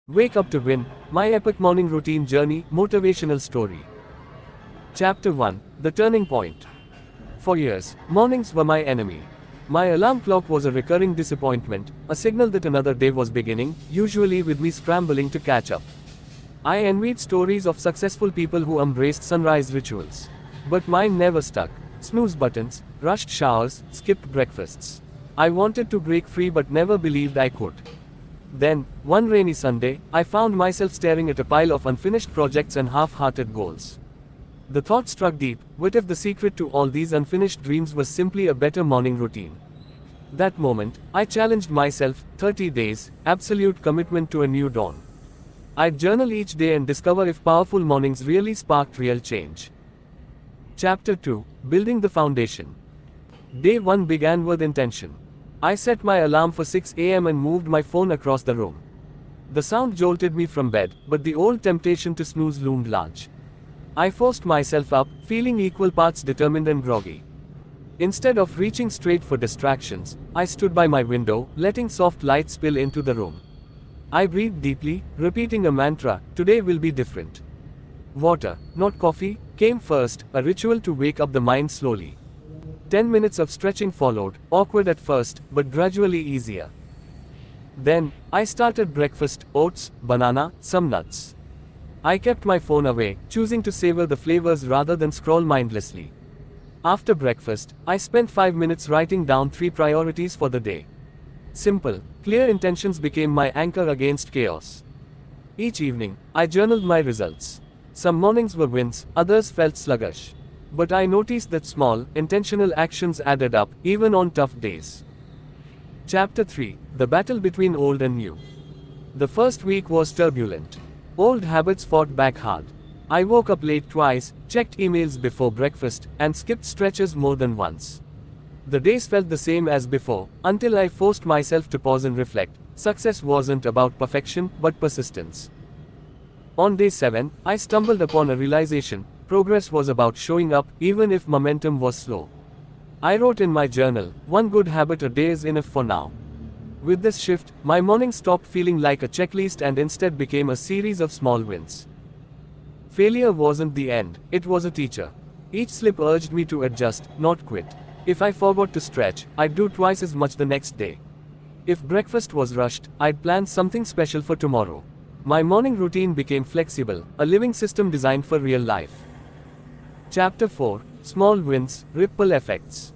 Wake up to win, my epic morning routine journey, motivational story. Chapter 1, The Turning Point. For years, mornings were my enemy. My alarm clock was a recurring disappointment, a signal that another day was beginning, usually with me scrambling to catch up. I envied stories of successful people who embraced sunrise rituals. But mine never stuck. Snooze buttons, rushed showers, skipped breakfasts. I wanted to break free but never believed I could. Then, one rainy Sunday, I found myself staring at a pile of unfinished projects and half-hearted goals. The thought struck deep, what if the secret to all these unfinished dreams was simply a better morning routine? That moment, I challenged myself, 30 days, absolute commitment to a new dawn. I'd journal each day and discover if powerful mornings really sparked real change. Chapter 2, Building the Foundation. Day 1 began with intention. I set my alarm for 6 a.m. and moved my phone across the room. The sound jolted me from bed, but the old temptation to snooze loomed large. I forced myself up, feeling equal parts determined and groggy. Instead of reaching straight for distractions, I stood by my window, letting soft light spill into the room. I breathed deeply, repeating a mantra, today will be different. Water, not coffee, came first, a ritual to wake up the mind slowly. 10 minutes of stretching followed, awkward at first, but gradually easier. Then, I started breakfast, oats, banana, some nuts. I kept my phone away, choosing to savor the flavors rather than scroll mindlessly. After breakfast, I spent 5 minutes writing down 3 priorities for the day. Simple, clear intentions became my anchor against chaos. Each evening, I journaled my results. Some mornings were wins, others felt sluggish. But I noticed that small, intentional actions added up, even on tough days. Chapter 3, The Battle Between Old and New. The first week was turbulent. Old habits fought back hard. I woke up late twice, checked emails before breakfast, and skipped stretches more than once. The days felt the same as before, until I forced myself to pause and reflect. Success wasn't about perfection, but persistence. On day 7, I stumbled upon a realization. Progress was about showing up, even if momentum was slow. I wrote in my journal, one good habit a day is enough for now. With this shift, my morning stopped feeling like a checklist and instead became a series of small wins. Failure wasn't the end, it was a teacher. Each slip urged me to adjust, not quit. If I forgot to stretch, I'd do twice as much the next day. If breakfast was rushed, I'd plan something special for tomorrow. My morning routine became flexible, a living system designed for real life. Chapter 4, Small Wins, Ripple Effects.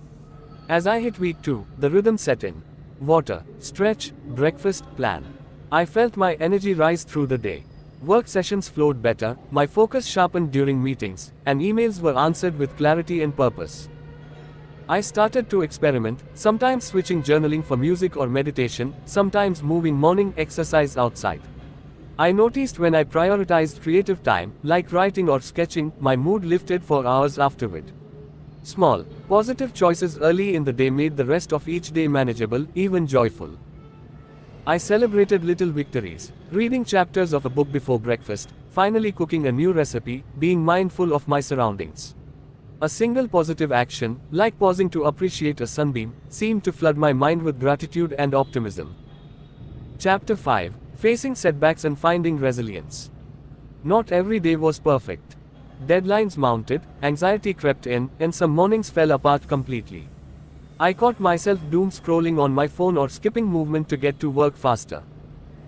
As I hit week 2, the rhythm set in. Water, stretch, breakfast, plan. I felt my energy rise through the day. Work sessions flowed better, my focus sharpened during meetings, and emails were answered with clarity and purpose. I started to experiment, sometimes switching journaling for music or meditation, sometimes moving morning exercise outside. I noticed when I prioritized creative time, like writing or sketching, my mood lifted for hours afterward. Small, positive choices early in the day made the rest of each day manageable, even joyful. I celebrated little victories, reading chapters of a book before breakfast, finally cooking a new recipe, being mindful of my surroundings. A single positive action, like pausing to appreciate a sunbeam, seemed to flood my mind with gratitude and optimism. Chapter 5, Facing Setbacks and Finding Resilience. Not every day was perfect. Deadlines mounted, anxiety crept in, and some mornings fell apart completely. I caught myself doom scrolling on my phone or skipping movement to get to work faster.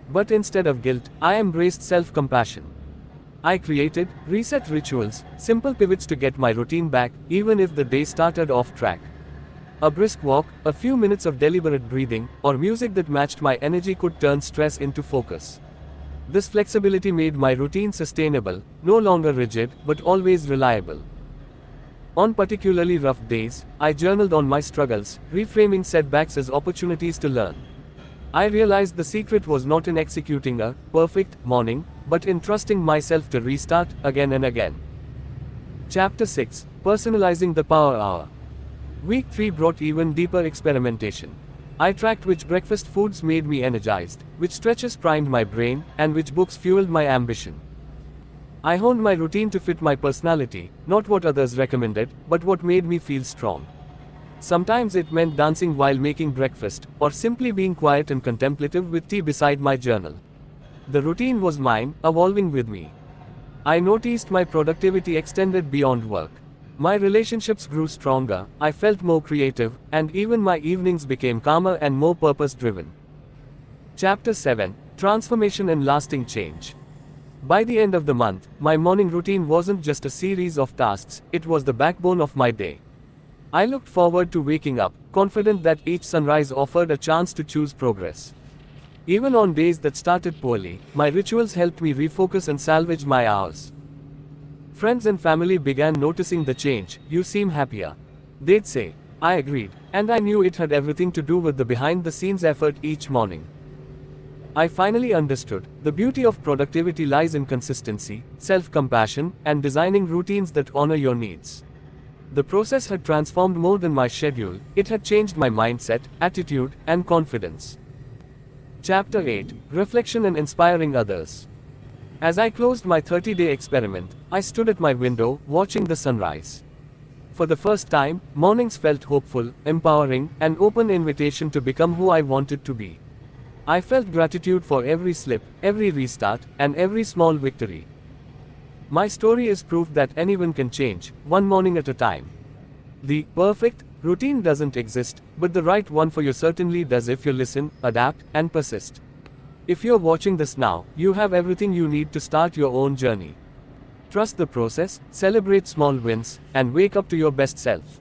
But instead of guilt, I embraced self-compassion. I created reset rituals, simple pivots to get my routine back, even if the day started off track. A brisk walk, a few minutes of deliberate breathing, or music that matched my energy could turn stress into focus. This flexibility made my routine sustainable, no longer rigid, but always reliable. On particularly rough days, I journaled on my struggles, reframing setbacks as opportunities to learn. I realized the secret was not in executing a perfect morning, but in trusting myself to restart again and again. Chapter 6, Personalizing the Power Hour. Week 3 brought even deeper experimentation. I tracked which breakfast foods made me energized, which stretches primed my brain, and which books fueled my ambition. I honed my routine to fit my personality, not what others recommended, but what made me feel strong. Sometimes it meant dancing while making breakfast, or simply being quiet and contemplative with tea beside my journal. The routine was mine, evolving with me. I noticed my productivity extended beyond work. My relationships grew stronger, I felt more creative, and even my evenings became calmer and more purpose driven. Chapter 7, Transformation and Lasting Change. By the end of the month, my morning routine wasn't just a series of tasks, it was the backbone of my day. I looked forward to waking up, confident that each sunrise offered a chance to choose progress. Even on days that started poorly, my rituals helped me refocus and salvage my hours. Friends and family began noticing the change. "You seem happier," they'd say. I agreed, and I knew it had everything to do with the behind-the-scenes effort each morning. I finally understood, the beauty of productivity lies in consistency, self-compassion, and designing routines that honor your needs. The process had transformed more than my schedule, it had changed my mindset, attitude, and confidence. Chapter 8, Reflection and Inspiring Others. As I closed my 30-day experiment, I stood at my window, watching the sunrise. For the first time, mornings felt hopeful, empowering, an open invitation to become who I wanted to be. I felt gratitude for every slip, every restart, and every small victory. My story is proof that anyone can change, one morning at a time. The perfect routine doesn't exist, but the right one for you certainly does if you listen, adapt, and persist. If you're watching this now, you have everything you need to start your own journey. Trust the process, celebrate small wins, and wake up to your best self.